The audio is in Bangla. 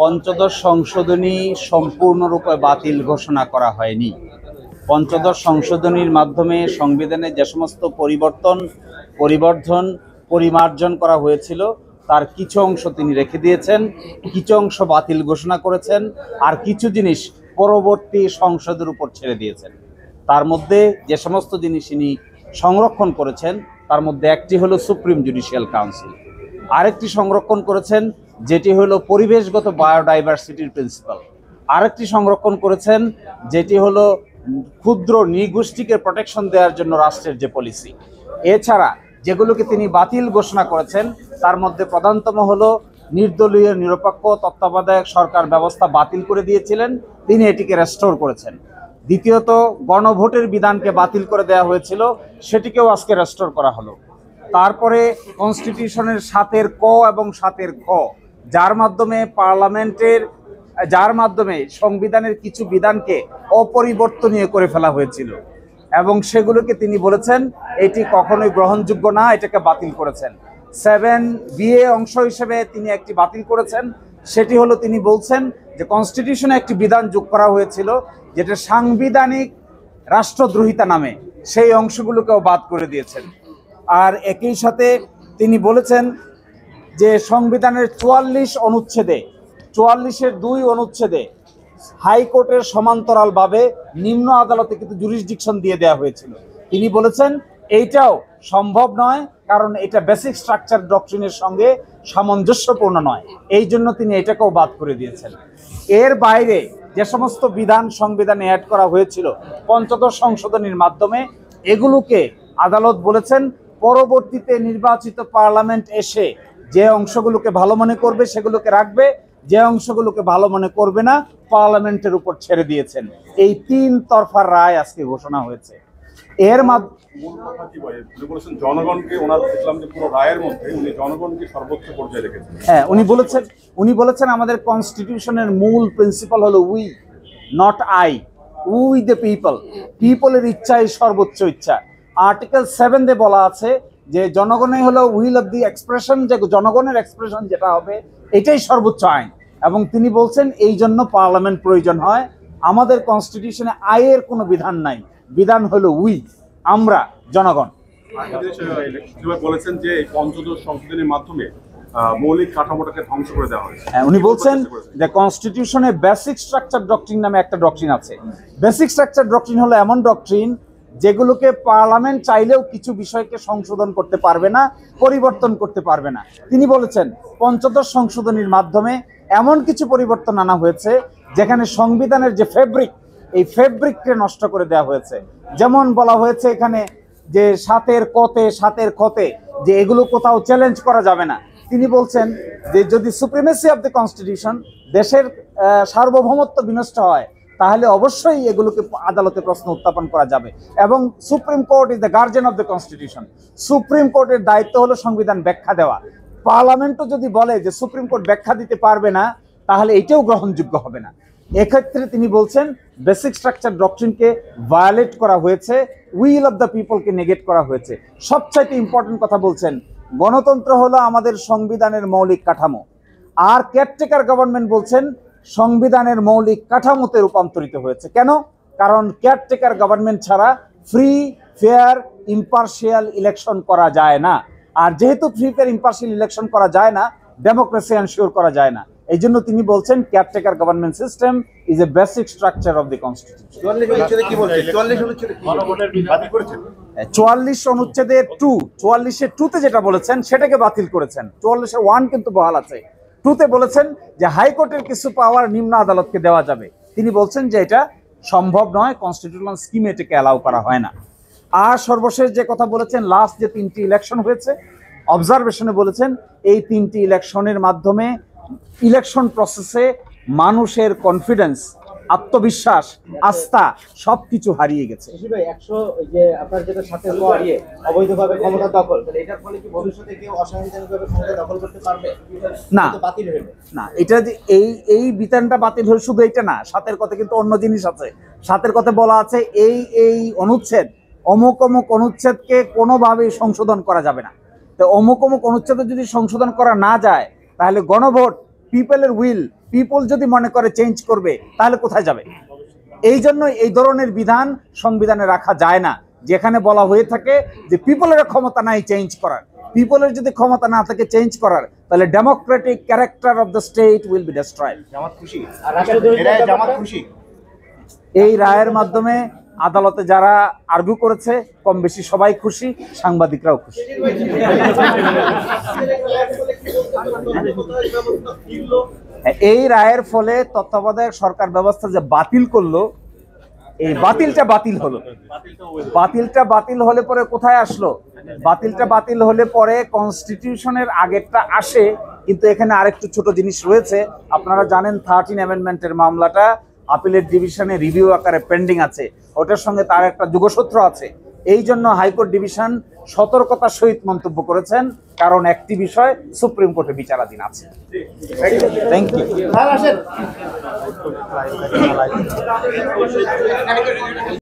পঞ্চদশ সংশোধনী সম্পূর্ণরূপে বাতিল ঘোষণা করা হয়নি। পঞ্চদশ সংশোধনীর মাধ্যমে সংবিধানে যে সমস্ত পরিবর্ধন পরিমার্জন করা হয়েছিল তার কিছু অংশ তিনি রেখে দিয়েছেন, কিছু অংশ বাতিল ঘোষণা করেছেন, আর কিছু জিনিস পরবর্তী সংসদের উপর ছেড়ে দিয়েছেন। তার মধ্যে যে সমস্ত জিনিস তিনি সংরক্ষণ করেছেন তার মধ্যে একটি হলো সুপ্রিম জুডিশিয়াল কাউন্সিল, আরেকটি সংরক্ষণ করেছেন যেটি হলো পরিবেশগত বায়োডাইভার্সিটির প্রিন্সিপাল, আরেকটি সংরক্ষণ করেছেন যেটি হলো ক্ষুদ্র নৃগোষ্ঠীকে প্রোটেকশন দেওয়ার জন্য রাষ্ট্রের যে পলিসি। এছাড়া যেগুলোকে তিনি বাতিল ঘোষণা করেছেন তার মধ্যে প্রধানতম হলো নির্দলীয় নিরপেক্ষ তত্ত্বাবধায়ক সরকার ব্যবস্থা বাতিল করে দিয়েছিলেন, তিনি এটিকে রেস্টোর করেছেন। দ্বিতীয়ত গণভোটের বিধানকে বাতিল করে দেওয়া হয়েছিল, সেটিকেও আজকে রেস্টোর করা হলো। তারপরে কনস্টিটিউশনের ৭-এর ক এবং ৭-এর খ, যার মাধ্যমে সংবিধানের কিছু বিধানকে অপরিবর্তনীয় করে ফেলা হয়েছিল এবং সেগুলোকে তিনি বলেছেন এটি কখনোই গ্রহণযোগ্য না, এটাকে বাতিল করেছেন। 7B অংশ হিসেবে তিনি একটি বাতিল করেছেন, সেটি হলো তিনি বলছেন যে কনস্টিটিউশনে একটি বিধান যোগ করা হয়েছিল যেটা সাংবিধানিক রাষ্ট্রদ্রোহিতা নামে, সেই অংশগুলোকেও বাদ করে দিয়েছেন। আর একই সাথে তিনি বলেছেন যে সংবিধানের 44-এর 2 অনুচ্ছেদে হাইকোর্টের সমান্তরালভাবে নিম্ন আদালতে কিন্তু জুরিসডিকশন দিয়ে দেওয়া হয়েছিল। তিনি বলেছেন এইটাও সম্ভব নয়, কারণ এটা বেসিক স্ট্রাকচার ডক্ট্রিনের সঙ্গে সামঞ্জস্যপূর্ণ নয়, এই জন্য তিনি এটাকেও বাদ করে দিয়েছেন। এর বাইরে যে সমস্ত বিধান সংবিধানে অ্যাড করা হয়েছিল পঞ্চদশ সংশোধনীর মাধ্যমে, এগুলোকে আদালত বলেছেন পরবর্তীতে নির্বাচিত পার্লামেন্ট এসে যে অংশগুলোকে ভালো মনে করবে সেগুলোকে রাখবে, যে অংশগুলোকে ভালো মনে করবে না পার্লামেন্টের উপর ছেড়ে দিয়েছেন। এই 3 তরফার রায় আজকে ঘোষণা হয়েছে। এর জনগণকে ওনার দেখলাম যে পুরো রায়ের মধ্যে উনি জনগণকে সর্বোচ্চ পর্যায়ে রেখেছেন। হ্যাঁ, উনি বলেছেন আমাদের কনস্টিটিউশনের মূল প্রিন্সিপাল হলো we, not I, we the people, পিপলের ইচ্ছাই সর্বোচ্চ ইচ্ছা। আর্টিকেল 7 বলা আছে যে জনগণই হলো উইল অফ দি এক্সপ্রেশন, যে জনগণের এক্সপ্রেশন যেটা হবে এটাই সর্বোচ্চ আইন। এবং তিনি বলছেন এই জন্য পার্লামেন্ট প্রয়োজন হয়। আমাদের কনস্টিটিউশনে আইয়ের কোনো বিধান নাই, বিধান হলো উই, আমরা জনগণ। বলেছেন যে পঞ্চদশ সংশোধনীর মাধ্যমে মৌলিক কাঠামোটাকে ধ্বংস করে দেওয়া হয়েছে। উনি বলছেন যে কনস্টিটিউশনে বেসিক স্ট্রাকচার ডক্ট্রিন নামে একটা ডক্ট্রিন আছে। বেসিক স্ট্রাকচার ডক্ট্রিন হলো এমন ডক্ট্রিন যেগুলোকে পার্লামেন্ট চাইলেও কিছু বিষয়কে সংশোধন করতে পারবে না, পরিবর্তন করতে পারবে না। তিনি বলেছেন পঞ্চদশ সংশোধনীর মাধ্যমে এমন কিছু পরিবর্তন আনা হয়েছে যেখানে সংবিধানের যে ফেব্রিক, এই ফেব্রিককে নষ্ট করে দেওয়া হয়েছে। যেমন বলা হয়েছে এখানে যে 7-এর কতে 7-এর খতে যে এগুলো কোথাও চ্যালেঞ্জ করা যাবে না। তিনি বলছেন যে যদি সুপ্রিমেসি অফ দ্য কনস্টিটিউশন, দেশের সার্বভৌমত্ব বিনষ্ট হয় তাহলে অবশ্যই এগুলোকে আদালতে প্রশ্ন উত্থাপন করা যাবে। এবং supreme court is the guardian of the constitution, supreme কোর্টের দায়িত্ব হলো সংবিধান ব্যাখ্যা দেওয়া। পার্লামেন্টও যদি বলে যে সুপ্রিম কোর্ট ব্যাখ্যা দিতে পারবে না তাহলে এটাও গ্রহণযোগ্য হবে না। এক্ষেত্রে তিনি বলছেন বেসিক স্ট্রাকচার ডক্ট্রিনকে ভায়োলেট করা হয়েছে, উইল অফ দ্য পিপলকে নেগেট করা হয়েছে। সবচাইতে ইম্পর্টেন্ট কথা বলছেন গণতন্ত্র হলো আমাদের সংবিধানের মৌলিক কাঠামো, আর কেয়ারটেকার গভর্নমেন্ট বলছেন সংবিধানের মৌলিক কাঠামোতে রূপান্তরিত হয়েছে। কেন? কারণ কেয়ারটেকার গভর্নমেন্ট ছাড়া ফ্রি, ফেয়ার, ইম্পার্শিয়াল ইলেকশন করা যায় না। আর যেহেতু ফ্রি, ফেয়ার, ইম্পার্শিয়াল ইলেকশন করা যায় না, ডেমোক্রেসি এনশিওর করা যায় না। এই জন্য তিনি বলছেন caretaker government system is a basic structure of the constitution. 44 অনুচ্ছেদের 2তে যেটা বলেছেন সেটাকে বাতিল করেছেন। 44-এর 1 কিন্তু বহাল আছে। 2তে বলেছেন যে হাইকোর্টের কিছু পাওয়ার নিম্ন আদালতকে দেওয়া যাবে। তিনি বলছেন যে এটা সম্ভব নয়, কনস্টিটিউশনাল স্কিমে এটাকে অ্যালাউ করা হয় না। আর সর্বশেষ যে কথা বলেছেন, লাস্ট যে 3টি ইলেকশন হয়েছে, অবজারভেশনে বলেছেন এই 3টি ইলেকশনের মাধ্যমে ইলেকশন প্রসেসে মানুষের কনফিডেন্স, আত্মবিশ্বাস, আস্থা সবকিছু হারিয়ে গেছে। আপনার যেটা সাথে অবৈধভাবে ক্ষমতা দখল, এটার ফলে কি ভবিষ্যতে কেউ অসাংবিধানিকভাবে ক্ষমতা দখল করতে পারবে? না, বাতিল হলো না। এটা যে এই বিধানটা বাতিল হলো শুধু এটা না, 7-এর কথা কিন্তু অন্য জিনিস আছে। 7-এর কথা বলা আছে এই অনুচ্ছেদ অমুক অমুক অনুচ্ছেদকে কোনোভাবেই সংশোধন করা যাবে না। তো অমুক অমুক অনুচ্ছেদে যদি সংশোধন করা না যায়, তাহলে গণভোট, পিপলের উইল, পিপল যদি মনে করে চেঞ্জ করবে, তাহলে কোথায় যাবে? এই জন্য এই ধরনের বিধান সংবিধানে রাখা যায় না, যেখানে বলা হয়ে থাকে যে পিপলের ক্ষমতা নাই চেঞ্জ করার। পিপলের যদি ক্ষমতা না থাকে চেঞ্জ করার, তাহলে democratic character of the state will be destroyed. আর রাষ্ট্রদ্রোহিতার ব্যাপারটা? এই রায়ের মাধ্যমে আদালতে যারা আর্গু করেছে কম বেশি সবাই খুশি, সাংবাদিকরাও খুশি। এই রায়ের ফলে তত্ত্বাবধায়ক সরকার ব্যবস্থা যে বাতিল করলো, এই বাতিলটা বাতিল হলো। বাতিলটা বাতিল হলে পরে কোথায় আসলো? বাতিলটা বাতিল হলে পরে কনস্টিটিউশনের আগেরটা আসে, কিন্তু এখানে আরেকটু ছোট জিনিস রয়েছে। আপনারা জানেন 13 অ্যামেন্ডমেন্টের মামলাটা আপিলের ডিভিশনে রিভিউ আকারে পেন্ডিং আছে, ওটার সঙ্গে তার একটা যোগসূত্র আছে। এই জন্য হাইকোর্ট ডিভিশন সতর্কতার সহিত মন্তব্য করেছেন, কারণ একটি বিষয় সুপ্রিম কোর্টে বিচারাধীন আছে। Thank you.